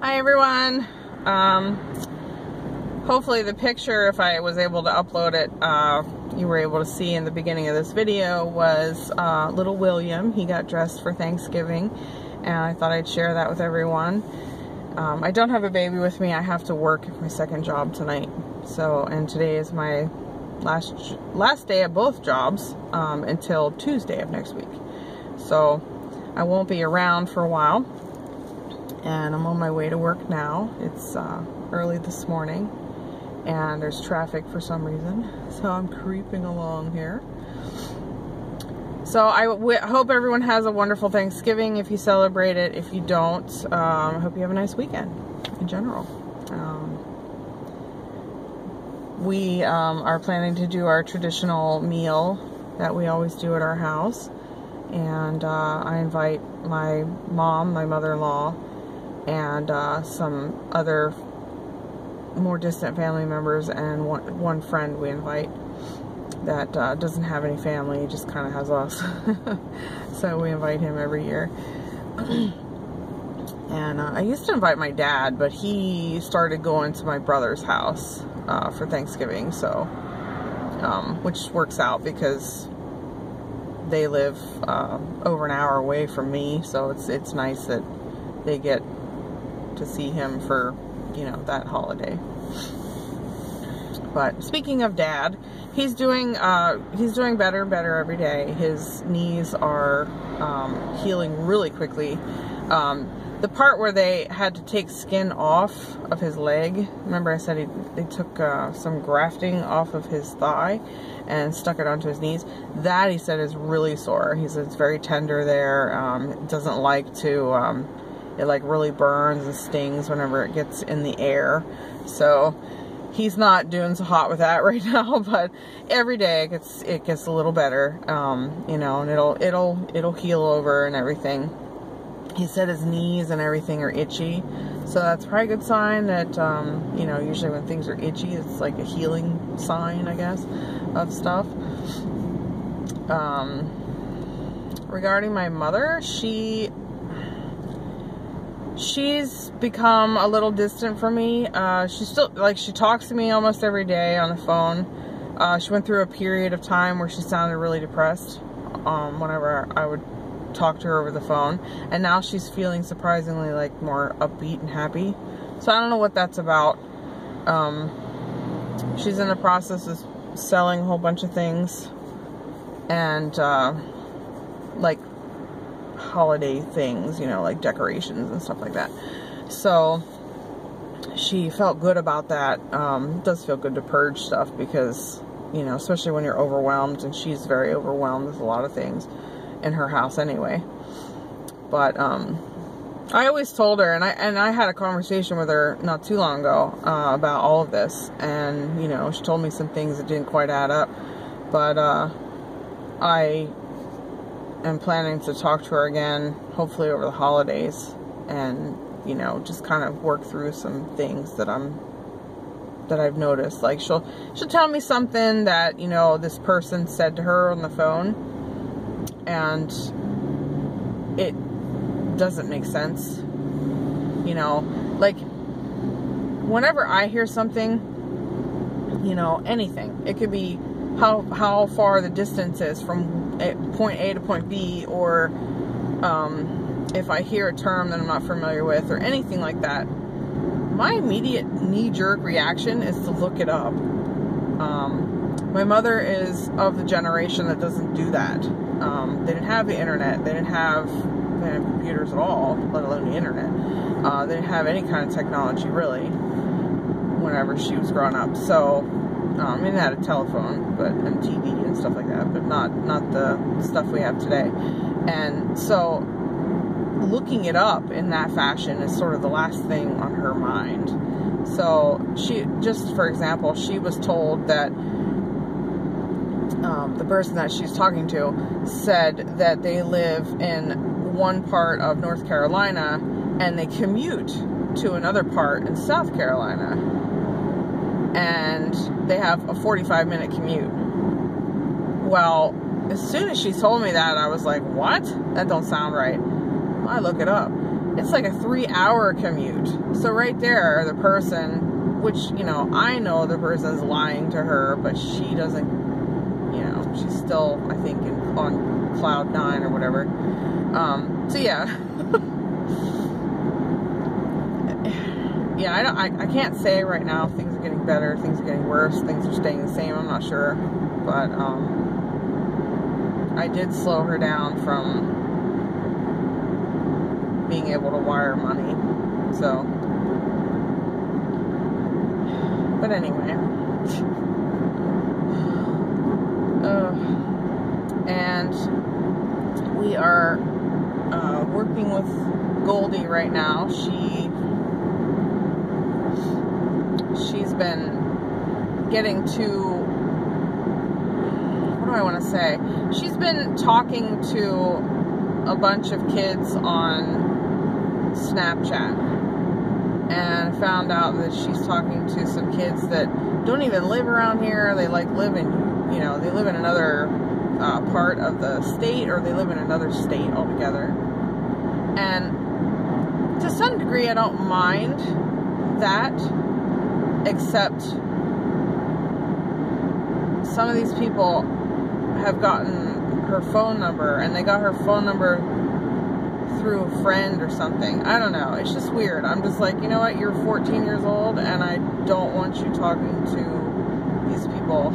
Hi everyone. Hopefully the picture, if I was able to upload it, you were able to see in the beginning of this video, was little William. He got dressed for Thanksgiving, and I thought I'd share that with everyone. I don't have a baby with me. I have to work at my second job tonight. So, and today is my last day at both jobs until Tuesday of next week. So I won't be around for a while. And I'm on my way to work now. It's early this morning, and there's traffic for some reason, so I'm creeping along here. So I hope everyone has a wonderful Thanksgiving if you celebrate it. If you don't, I hope you have a nice weekend in general. We are planning to do our traditional meal that we always do at our house, and I invite my mom, my mother-in-law, and some other more distant family members, and one friend we invite that doesn't have any family, just kind of has us. So we invite him every year. And I used to invite my dad, but he started going to my brother's house for Thanksgiving, so which works out because they live over an hour away from me, so it's nice that they get to see him for, you know, that holiday. But speaking of Dad, he's doing better and better every day. His knees are healing really quickly. The part where they had to take skin off of his leg, remember I said they took some grafting off of his thigh and stuck it onto his knees? That, he said, is really sore. He said it's very tender there. It doesn't like to, it like really burns and stings whenever it gets in the air. So he's not doing so hot with that right now, but every day it gets a little better, you know, and it'll heal over and everything. He said his knees and everything are itchy, so that's probably a good sign that, you know, usually when things are itchy, it's like a healing sign, I guess, of stuff. Regarding my mother, she's become a little distant from me. She still, like, she talks to me almost every day on the phone. She went through a period of time where she sounded really depressed whenever I would talk to her over the phone, and now she's feeling surprisingly like more upbeat and happy. So I don't know what that's about. She's in the process of selling a whole bunch of things, and like holiday things, you know, like decorations and stuff like that. So she felt good about that. It does feel good to purge stuff because, you know, especially when you're overwhelmed, and she's very overwhelmed with a lot of things in her house anyway. But I always told her, and I had a conversation with her not too long ago about all of this, and, you know, she told me some things that didn't quite add up, but I am planning to talk to her again, hopefully over the holidays, and, you know, just kind of work through some things that I've noticed. Like, she'll tell me something that, you know, this person said to her on the phone, and it doesn't make sense. You know, like, whenever I hear something, you know, anything, it could be how far the distance is from point A to point B, or if I hear a term that I'm not familiar with, or anything like that, my immediate knee-jerk reaction is to look it up. My mother is of the generation that doesn't do that. They didn't have the internet. They didn't have computers at all, let alone the internet. They didn't have any kind of technology, really, whenever she was growing up. So, they had a telephone, and TV and stuff like that, but not the stuff we have today. And so, looking it up in that fashion is sort of the last thing on her mind. So, just for example, she was told that the person that she's talking to said that they live in one part of North Carolina and they commute to another part in South Carolina, and they have a 45-minute commute. Well, as soon as she told me that, I was like, what? That don't sound right. I look it up. it's like a 3-hour commute. So right there, the person, which, you know, I know the person's lying to her, but she doesn't, you know, she's still, I think, on cloud 9 or whatever. So yeah. Yeah, I can't say right now if things are getting better, things are getting worse, things are staying the same, I'm not sure. But, I did slow her down from being able to wire money, so. But anyway. And we are working with Goldie right now. She's been getting to, what do I want to say? She's been talking to a bunch of kids on Snapchat, and found out that she's talking to some kids that don't even live around here. They like live in, you know, they live in another part of the state, or they live in another state altogether. And to some degree, I don't mind that, except some of these people have gotten her phone number, and they got her phone number through a friend or something. I don't know. It's just weird. I'm just like, you know what? You're 14 years old, and I don't want you talking to these people.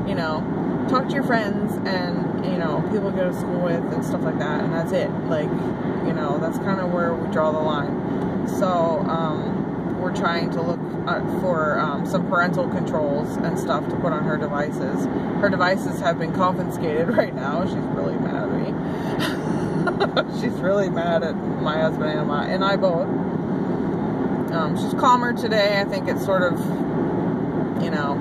You know, talk to your friends and, you know, people you go to school with and stuff like that, and that's it. Like, you know, that's kind of where we draw the line. So, we're trying to look for some parental controls and stuff to put on her devices. Her devices have been confiscated right now. She's really mad at me. She's really mad at my husband and I both. She's calmer today. I think it's sort of, you know,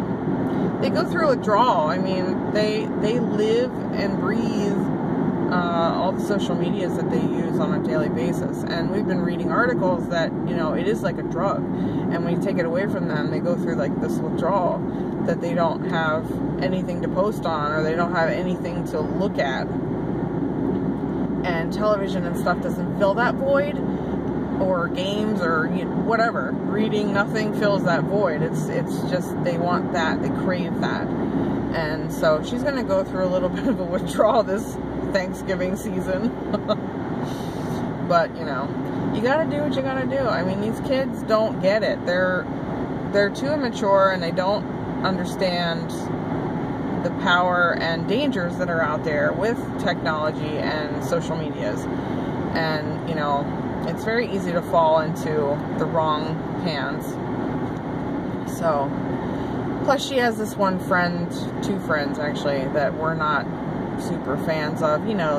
they go through a withdrawal. I mean, they live and breathe all the social medias that they use on a daily basis. And we've been reading articles that, you know, it is like a drug. And when you take it away from them, they go through like this withdrawal, that they don't have anything to post on, or they don't have anything to look at. And television and stuff doesn't fill that void, or games, or, you know, whatever. Reading, nothing fills that void. It's just, they want that, they crave that. And so she's going to go through a little bit of a withdrawal this Thanksgiving season. But, you know, you gotta do what you gotta do. I mean, these kids don't get it. They're too immature, and they don't understand the power and dangers that are out there with technology and social medias. And, you know, it's very easy to fall into the wrong hands. So, plus she has this one friend, 2 friends actually, that we're not super fans of. You know,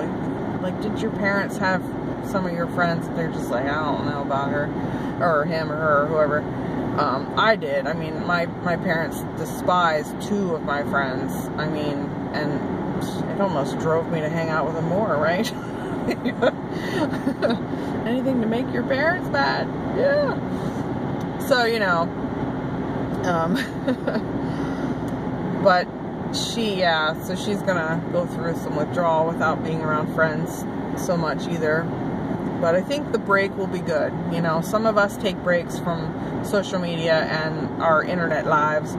like, did your parents have some of your friends? They're just like, I don't know about her, or him, or her, or whoever. I did. I mean, my parents despised 2 of my friends. I mean, and it almost drove me to hang out with them more, right? Anything to make your parents mad. Yeah. So, you know, but so she's gonna go through some withdrawal without being around friends so much either. But I think the break will be good. You know, some of us take breaks from social media and our internet lives.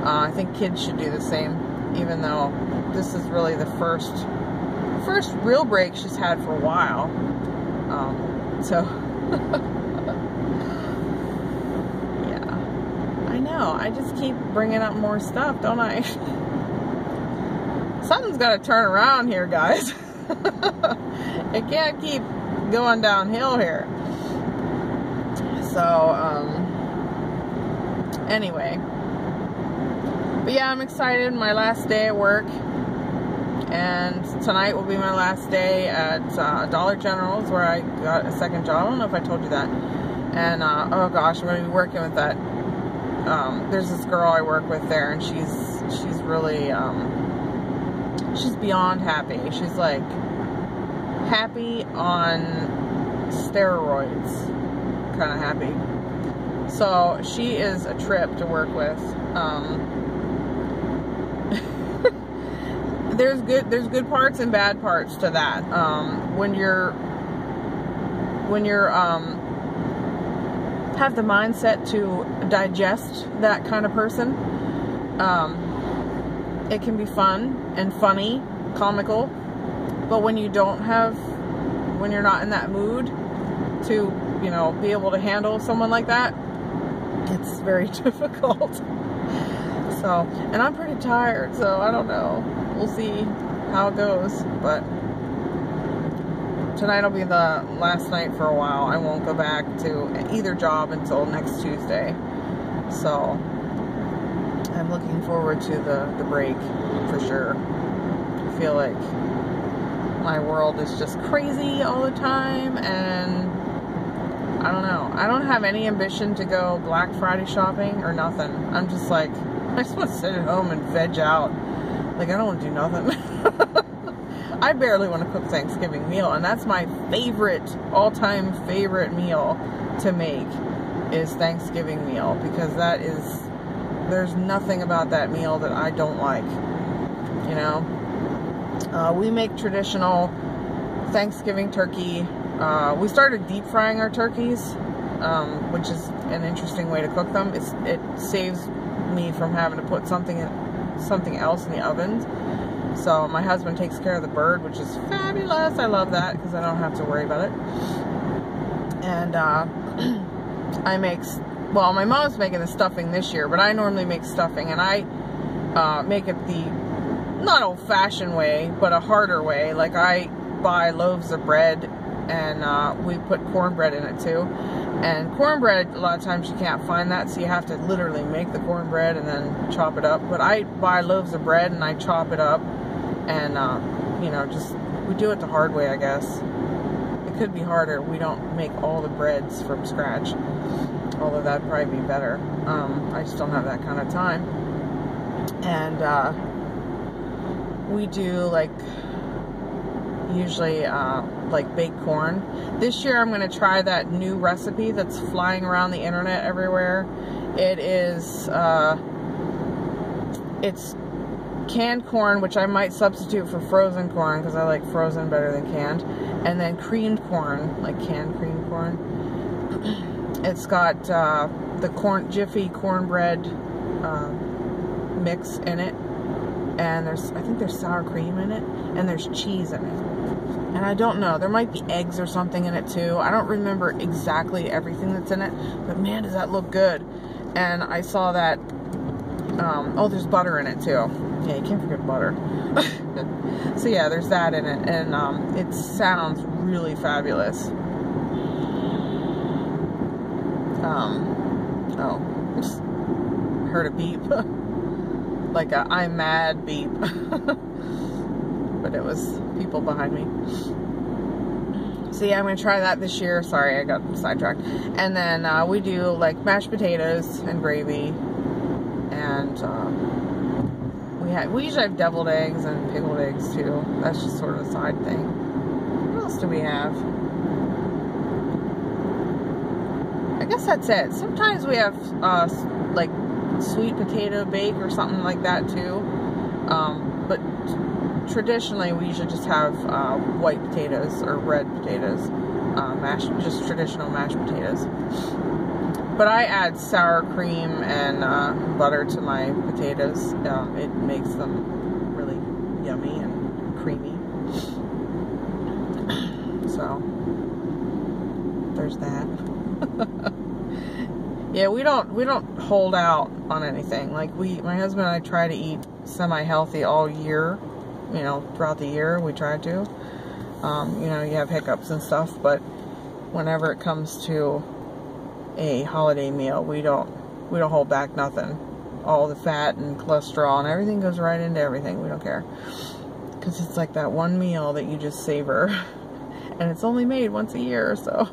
I think kids should do the same, even though this is really the first real break she's had for a while. So, yeah. I know, I just keep bringing up more stuff, don't I? Something's got to turn around here, guys. It can't keep going downhill here. So, anyway. But yeah, I'm excited. My last day at work. And tonight will be my last day at Dollar General's, where I got a second job. I don't know if I told you that. And, oh gosh, I'm going to be working with that. There's this girl I work with there, and she's really, she's beyond happy. She's like happy on steroids, kind of happy. So she is a trip to work with. There's good parts and bad parts to that. When when you're have the mindset to digest that kind of person, it can be fun and funny, comical. But when you don't have, when you're not in that mood to, you know, be able to handle someone like that, it's very difficult. So, and I'm pretty tired, so I don't know. We'll see how it goes. But tonight will be the last night for a while. I won't go back to either job until next Tuesday. So I'm looking forward to the break for sure. I feel like my world is just crazy all the time, and I don't know. I don't have any ambition to go Black Friday shopping or nothing. I'm just like, I just want to sit at home and veg out. Like, I don't want to do nothing. I barely want to cook Thanksgiving meal, and that's my favorite, all-time favorite meal to make is Thanksgiving meal, because that is, there's nothing about that meal that I don't like, you know. We make traditional Thanksgiving turkey. We started deep frying our turkeys, which is an interesting way to cook them. It saves me from having to put something else in the oven. So my husband takes care of the bird, which is fabulous. I love that because I don't have to worry about it. And I make, well, my mom's making the stuffing this year, but I normally make stuffing, and I make it the not old-fashioned way, but a harder way. Like, I buy loaves of bread, and we put cornbread in it too. And cornbread, a lot of times you can't find that, so you have to literally make the cornbread and then chop it up. But I buy loaves of bread and I chop it up, and you know, just, we do it the hard way, I guess. It could be harder. We don't make all the breads from scratch, although that'd probably be better. I just don't have that kind of time. And we do, like, usually like baked corn. This year I'm going to try that new recipe that's flying around the internet everywhere. It is it's canned corn, which I might substitute for frozen corn because I like frozen better than canned, and then creamed corn, like canned creamed corn. It's got the Jiffy cornbread mix in it, and I think there's sour cream in it, and there's cheese in it. And I don't know, there might be eggs or something in it too. I don't remember exactly everything that's in it, but man, does that look good. And I saw that, oh, there's butter in it too. Yeah, you can't forget butter. So yeah, there's that in it, and it sounds really fabulous. Oh, heard a beep. Like a I'm mad beep. But it was people behind me. So yeah, I'm going to try that this year. Sorry, I got sidetracked. And then we do like mashed potatoes and gravy. And we usually have deviled eggs and pickled eggs too. That's just sort of a side thing. What else do we have? I guess that's it. Sometimes we have like sweet potato bake or something like that too. But traditionally we usually just have white potatoes or red potatoes, just traditional mashed potatoes. But I add sour cream and butter to my potatoes. It makes them really yummy and creamy. So there's that. Yeah, we don't hold out on anything. Like, my husband and I try to eat semi-healthy all year. You know, throughout the year we try to. You know, you have hiccups and stuff, but whenever it comes to a holiday meal, we don't hold back nothing. All the fat and cholesterol and everything goes right into everything. We don't care, because it's like that one meal that you just savor, and it's only made once a year, so.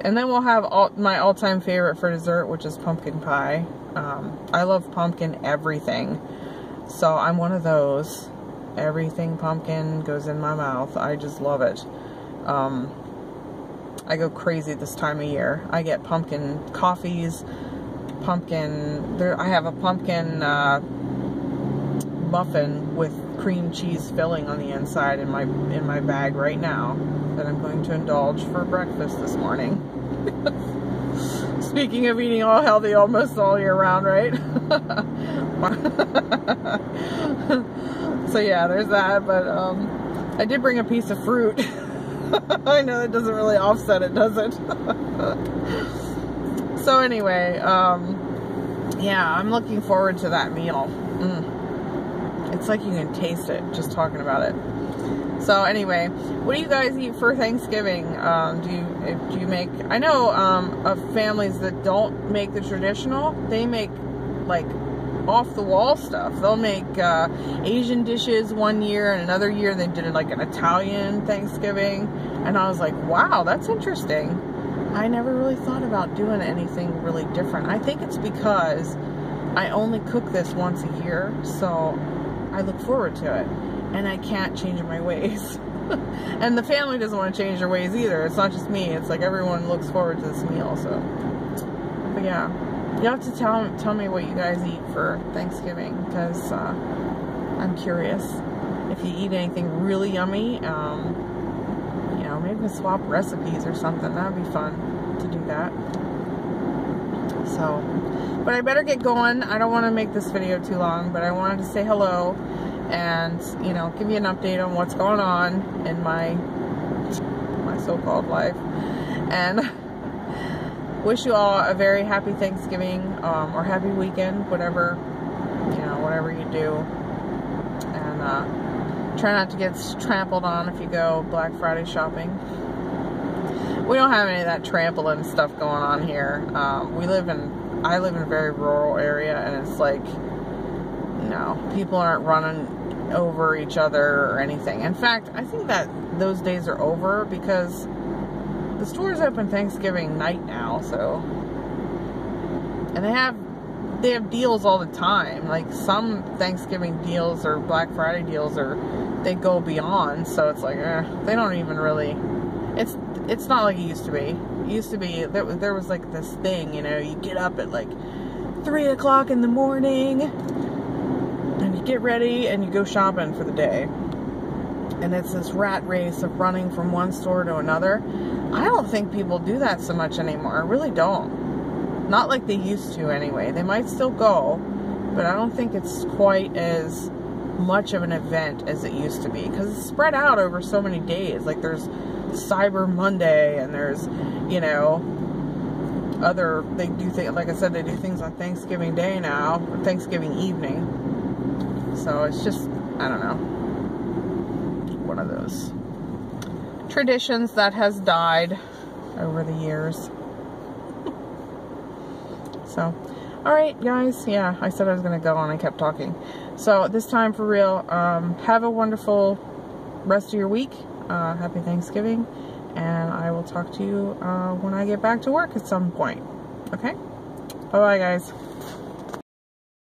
And then we'll have my all-time favorite for dessert, which is pumpkin pie. I love pumpkin everything. So I'm one of those. Everything pumpkin goes in my mouth. I just love it. I go crazy this time of year. I get pumpkin coffees, I have a pumpkin muffin with cream cheese filling on the inside in my bag right now. that I'm going to indulge for breakfast this morning. Speaking of eating all healthy almost all year round, right? So yeah, there's that, but I did bring a piece of fruit. I know that doesn't really offset it, does it? So anyway, yeah, I'm looking forward to that meal. It's like you can taste it just talking about it. So anyway, what do you guys eat for Thanksgiving? Do you make, I know of families that don't make the traditional, they make like off the wall stuff. They'll make Asian dishes one year, and another year they did like an Italian Thanksgiving, and I was like, wow, that's interesting. I never really thought about doing anything really different. I think it's because I only cook this once a year, so I look forward to it, and I can't change my ways. And the family doesn't want to change their ways either. It's not just me. It's like everyone looks forward to this meal. So, but yeah, you have to tell me what you guys eat for Thanksgiving, because I'm curious if you eat anything really yummy. You know, maybe swap recipes or something. That would be fun to do that. So, but I better get going. I don't want to make this video too long, but I wanted to say hello and, you know, give you an update on what's going on in my so-called life, and wish you all a very happy Thanksgiving, or happy weekend, whatever, you know, whatever you do, and try not to get trampled on if you go Black Friday shopping. We don't have any of that trampling stuff going on here. I live in a very rural area, and it's like, no, people aren't running over each other or anything. In fact, I think that those days are over, because the stores open Thanksgiving night now, so, and they have deals all the time. Like some Thanksgiving deals or Black Friday deals they go beyond, so it's like, they don't even really, it's not like it used to be. It used to be, there was like this thing, you know, you get up at like 3 o'clock in the morning, and you get ready, and you go shopping for the day. And it's this rat race of running from one store to another. I don't think people do that so much anymore. I really don't. Not like they used to anyway. They might still go, but I don't think it's quite as much of an event as it used to be, because it's spread out over so many days. Like there's Cyber Monday, and there's, you know, they do things, like I said, they do things on Thanksgiving Day now, or Thanksgiving evening. So it's just, I don't know, one of those traditions that has died over the years. So, alright guys, yeah, I said I was going to go and I kept talking. So this time for real, have a wonderful rest of your week. Happy Thanksgiving, and I will talk to you when I get back to work at some point. Okay? Bye-bye guys.